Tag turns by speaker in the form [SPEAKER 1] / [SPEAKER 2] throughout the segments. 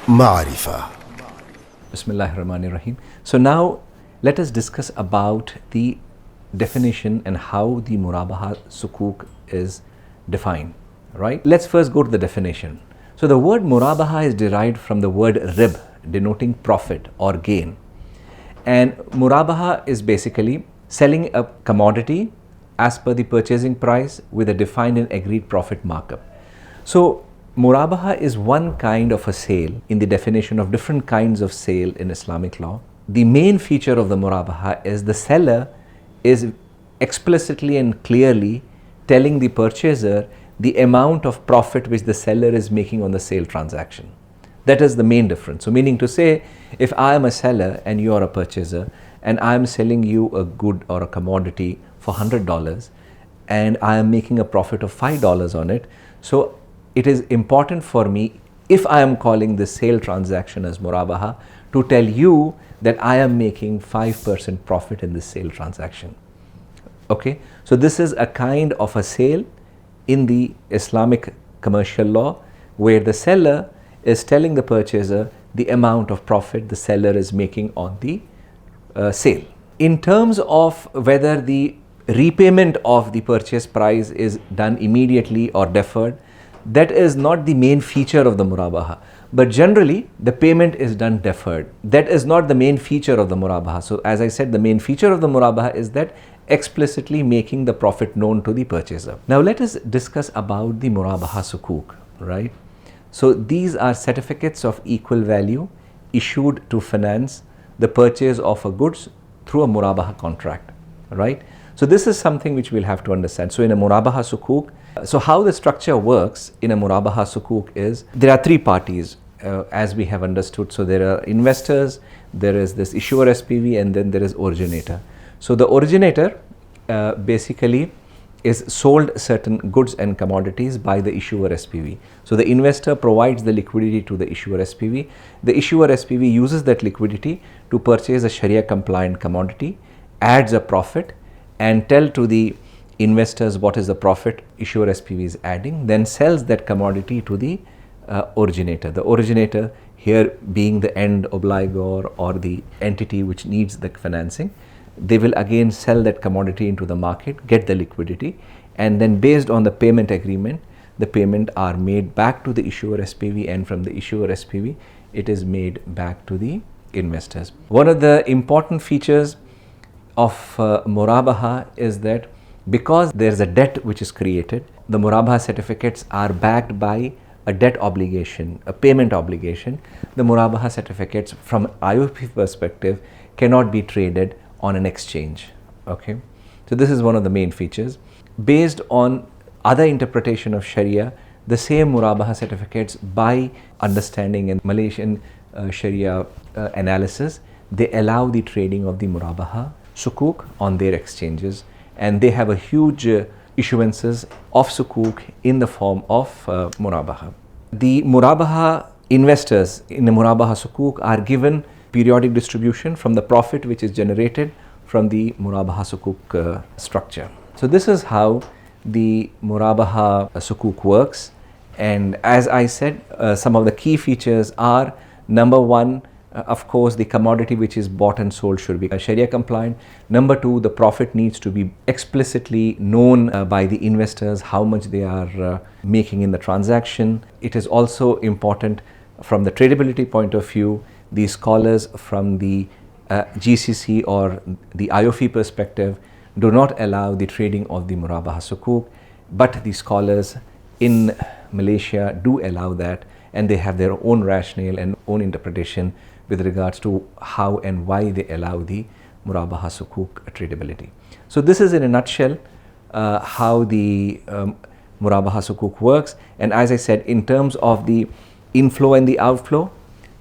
[SPEAKER 1] Ma'rifah.
[SPEAKER 2] Bismillahirrahmanirrahim. So now let us discuss about the definition and how the Murabaha Sukuk is defined. Right? Let's first go to the definition. So the word Murabaha is derived from the word rib, denoting profit or gain. And Murabaha is basically selling a commodity as per the purchasing price with a defined and agreed profit markup. So Murabaha is one kind of a sale in the definition of different kinds of sale in Islamic law. The main feature of the Murabaha is the seller is explicitly and clearly telling the purchaser the amount of profit which the seller is making on the sale transaction. That is the main difference. So meaning to say, if I am a seller and you are a purchaser and I am selling you a good or a commodity for $100 and I am making a profit of $5 on it, so it is important for me, if I am calling this sale transaction as Murabaha, to tell you that I am making 5% profit in this sale transaction. Okay, so this is a kind of a sale in the Islamic commercial law where the seller is telling the purchaser the amount of profit the seller is making on the sale. In terms of whether the repayment of the purchase price is done immediately or deferred, that is not the main feature of the Murabaha, but generally the payment is done deferred. That is not the main feature of the Murabaha. So as I said, the main feature of the Murabaha is that explicitly making the profit known to the purchaser. Now let us discuss about the Murabaha Sukuk, right? So these are certificates of equal value issued to finance the purchase of a goods through a Murabaha contract, right? So this is something which we'll have to understand. So in a Murabaha Sukuk, so how the structure works in a Murabaha Sukuk is, there are three parties as we have understood. So there are investors, there is this issuer SPV, and then there is originator. So the originator basically is sold certain goods and commodities by the issuer SPV. So the investor provides the liquidity to the issuer SPV. The issuer SPV uses that liquidity to purchase a Sharia compliant commodity, adds a profit, and tell to the investors what is the profit issuer SPV is adding, then sells that commodity to the originator. The originator here being the end obligor or the entity which needs the financing. They will again sell that commodity into the market, get the liquidity, and then based on the payment agreement, the payment are made back to the issuer SPV, and from the issuer SPV, it is made back to the investors. One of the important features of Murabaha is that because there is a debt which is created, the Murabaha certificates are backed by a debt obligation, a payment obligation. The Murabaha certificates from IOP perspective cannot be traded on an exchange. Okay, so this is one of the main features. Based on other interpretation of Sharia, the same Murabaha certificates, by understanding in Malaysian Sharia analysis, they allow the trading of the Murabaha Sukuk on their exchanges, and they have a huge issuances of Sukuk in the form of Murabaha. The Murabaha investors in the Murabaha Sukuk are given periodic distribution from the profit which is generated from the Murabaha Sukuk structure. So this is how the Murabaha Sukuk works, and as I said, some of the key features are, number one, of course, the commodity which is bought and sold should be Sharia compliant. Number two, the profit needs to be explicitly known by the investors how much they are making in the transaction. It is also important from the tradability point of view. The scholars from the GCC or the IOF perspective do not allow the trading of the Murabaha Sukuk, but the scholars in Malaysia do allow that, and they have their own rationale and own interpretation with regards to how and why they allow the Murabaha Sukuk tradability. So this is in a nutshell how the Murabaha Sukuk works. And as I said, in terms of the inflow and the outflow,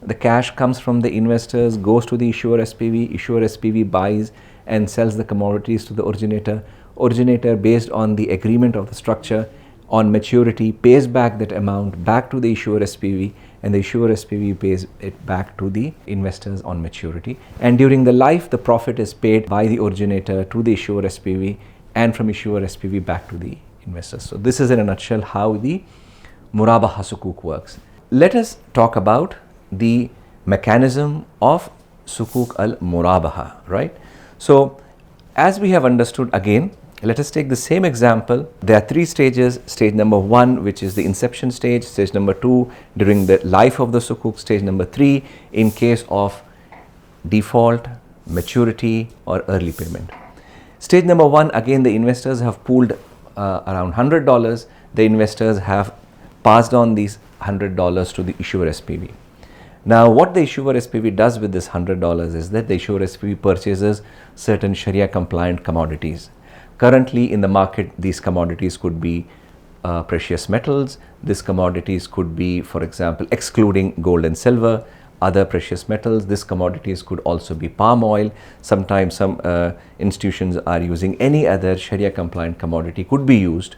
[SPEAKER 2] the cash comes from the investors, goes to the issuer SPV buys and sells the commodities to the originator based on the agreement of the structure, on maturity pays back that amount back to the issuer SPV, and the issuer SPV pays it back to the investors on maturity. And during the life, the profit is paid by the originator to the issuer SPV, and from issuer SPV back to the investors. So this is in a nutshell how the Murabaha Sukuk works. Let us talk about the mechanism of Sukuk Al-Murabaha, right? So as we have understood, again, let us take the same example. There are three stages. Stage number 1, which is the inception stage. Stage number 2, during the life of the sukuk. Stage number 3, in case of default, maturity, or early payment. Stage number 1, again, the investors have pooled around $100. The investors have passed on these $100 to the issuer SPV. Now, what the issuer SPV does with this $100 is that the issuer SPV purchases certain Sharia compliant commodities. Currently in the market, these commodities could be precious metals. These commodities could be, for example, excluding gold and silver, other precious metals. These commodities could also be palm oil. Sometimes some institutions are using any other Sharia compliant commodity could be used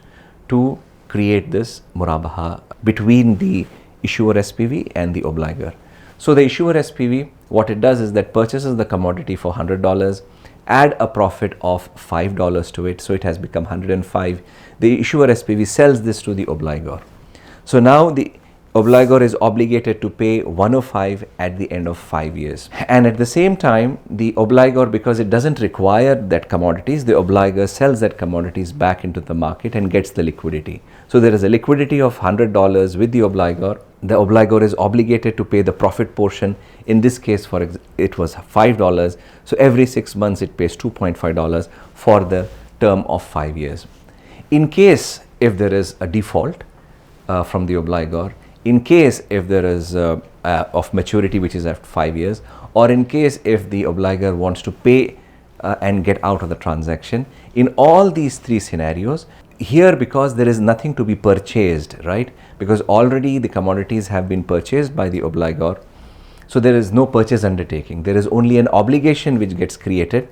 [SPEAKER 2] to create this murabaha between the issuer SPV and the obligor. So the issuer SPV, what it does is that purchases the commodity for $100, add a profit of $5 to it, so it has become 105. The issuer SPV sells this to the obligor. So now the obligor is obligated to pay 105 at the end of 5 years. And at the same time, the obligor, because it doesn't require that commodities, the obligor sells that commodities back into the market and gets the liquidity. So there is a liquidity of $100 with the obligor. The obligor is obligated to pay the profit portion. In this case, it was $5. So every 6 months it pays $2.5 for the term of 5 years. In case if there is a default from the obligor, in case if there is of maturity which is at 5 years, or in case if the obligor wants to pay and get out of the transaction, in all these three scenarios, here, because there is nothing to be purchased, right? Because already the commodities have been purchased by the obligor, so there is no purchase undertaking. There is only an obligation which gets created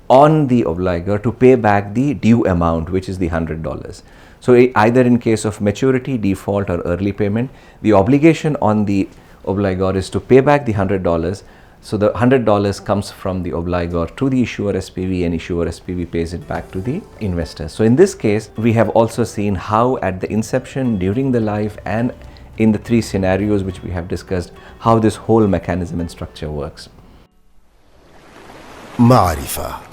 [SPEAKER 2] on the obligor to pay back the due amount, which is the $100. So either in case of maturity, default, or early payment, the obligation on the obligor is to pay back the $100. So the $100 comes from the obligor to the issuer SPV, and issuer SPV pays it back to the investor. So in this case, we have also seen how at the inception, during the life, and in the three scenarios which we have discussed, how this whole mechanism and structure works.
[SPEAKER 1] معرفة